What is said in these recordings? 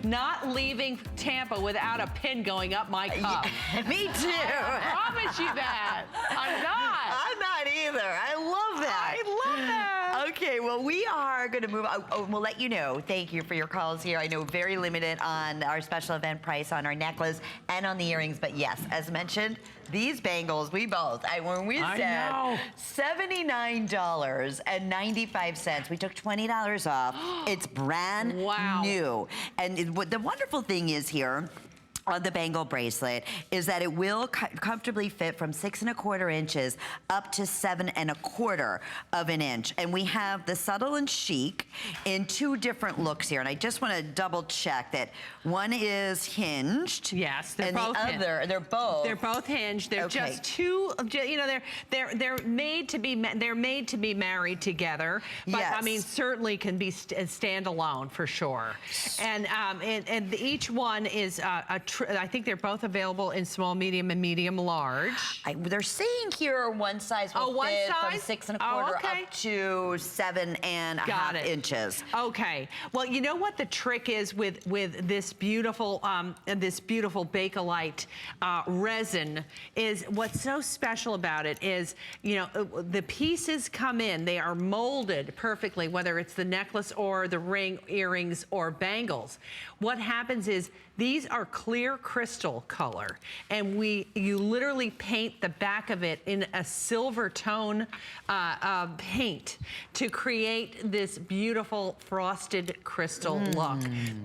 not leaving Tampa without a pin going up my cup. Yeah, me too. I promise you that. I'm not. I'm not either. I love that. I love that. Okay, well, we are going to move on. Oh, we'll let you know. Thank you for your calls here. I know very limited on our special event price on our necklace and on the earrings. But yes, as mentioned, these bangles, we both, when we said $79.95, we took $20 off. It's brand new. And the wonderful thing is here, on the bangle bracelet, is that it will comfortably fit from 6 1/4 inches up to 7 1/4 of an inch. And we have the subtle and chic in 2 different looks here. And I just want to double check that one is hinged. Yes, they're and both the other, they're both. They're both hinged. They're just two. You know, they're made to be married together. But yes. I mean, certainly can be standalone for sure. And each one is I think they're both available in small, medium, and medium large. They're saying here one size will fit from 6 1/4 up to 7 1/2 inches. Okay. Well, you know what the trick is with this beautiful Bakelite resin is what's so special about it is, you know, the pieces come in, they are molded perfectly, whether it's the necklace or the ring, earrings, or bangles. What happens is these are clear crystal color, and you literally paint the back of it in a silver tone paint to create this beautiful frosted crystal look.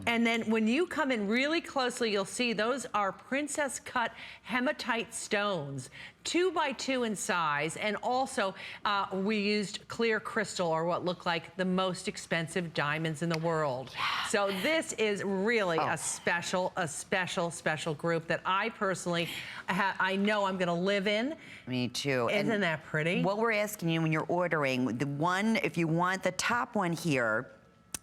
And then when you come in really closely, you'll see those are princess cut hematite stones, 2 by 2 in size, and also we used clear crystal, or what look like the most expensive diamonds in the world. Yeah. So this is really a special group that I personally I know I'm gonna live in. Me too. Isn't that pretty? What we're asking you when you're ordering, the one, if you want the top one here,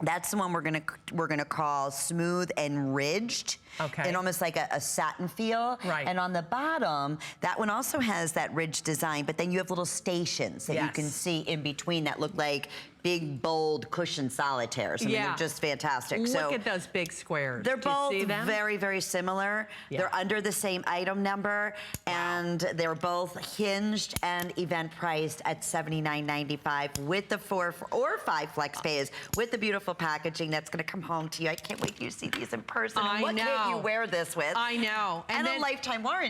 that's the one we're gonna call smooth and ridged. Okay. And almost like a satin feel. Right. And on the bottom, that one also has that ridged design, but then you have little stations that you can see in between that look like big, bold cushion solitaires. I mean, they're just fantastic. Look at those big squares. They're both very, very similar. Yeah. They're under the same item number, and they're both hinged and event priced at $79.95 with the 4 or 5 flex pays with the beautiful packaging that's going to come home to you. I can't wait till you see these in person. I know. What can't you wear this with? I know. And a lifetime warranty.